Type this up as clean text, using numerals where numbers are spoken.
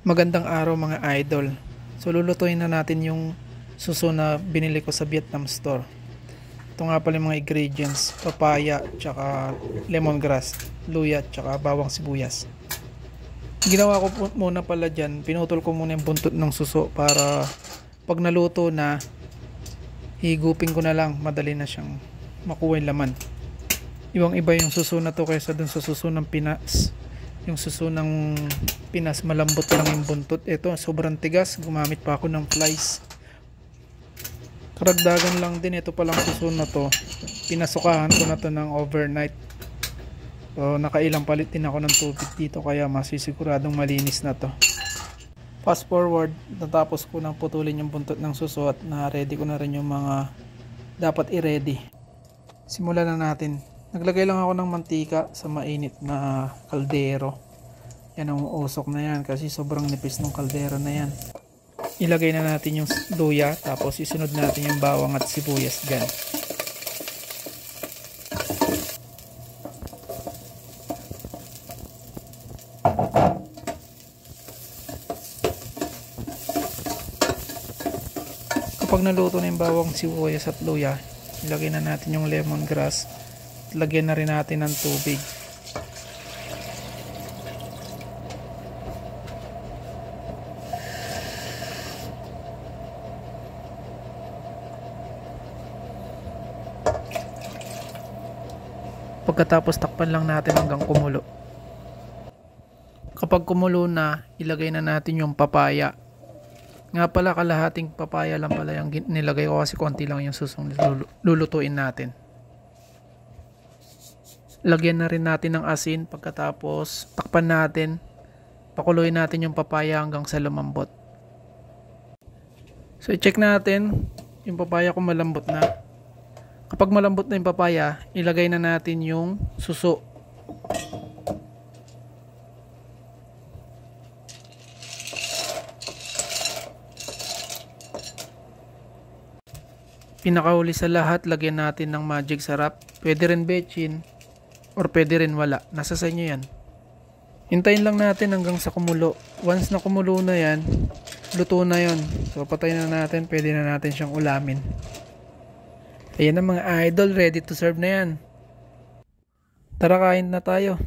Magandang araw mga idol. So lulutuin na natin yung suso na binili ko sa Vietnam store. Ito nga pala yung mga ingredients: papaya, tsaka lemongrass, luya, tsaka bawang sibuyas. Ginawa ko muna pala dyan, pinutol ko muna yung buntot ng suso para pag naluto na, higupin ko na lang, madali na siyang makuha yung laman. Ibang iba yung suso na to kaysa dun sa suso ng Pinas. Yung suso ng Pinas malambot lang yung buntot. Ito sobrang tigas, gumamit pa ako ng flies. Karagdagan lang din ito palang suso na to, pinasukahan ko na to ng overnight. So nakailang palit din ako ng tubig dito, kaya masisiguradong malinis na to. Fast forward, natapos ko nang putulin yung buntot ng suso at na-ready ko na rin yung mga dapat i-ready. Simulan na natin. Naglagay lang ako ng mantika sa mainit na kaldero. Yan ang uusok na yan kasi sobrang nipis ng kaldero na yan. Ilagay na natin yung luya, tapos isunod natin yung bawang at sibuyas dyan. Kapag naluto na yung bawang, sibuyas at luya, ilagay na natin yung lemongrass. Lagyan na rin natin ng tubig. Pagkatapos takpan lang natin hanggang kumulo. Kapag kumulo na, ilagay na natin yung papaya. Nga pala, kalahating papaya lang pala yung nilagay ko kasi konti lang yung susong lulutuin natin. Lagyan na rin natin ng asin, pagkatapos takpan natin, pakuluin natin yung papaya hanggang sa lumambot. So i-check natin yung papaya kung malambot na. Kapag malambot na yung papaya, ilagay na natin yung suso. Pinakahuli sa lahat, lagyan natin ng magic sarap. Pwede rin bechin or pwede rin wala, nasa sa inyo yan. Hintayin lang natin hanggang sa kumulo. Once na kumulo na yan, luto na yon. So patayin na natin, pwede na natin siyang ulamin. Ayan na mga idol, ready to serve na yan. Tara, kain na tayo.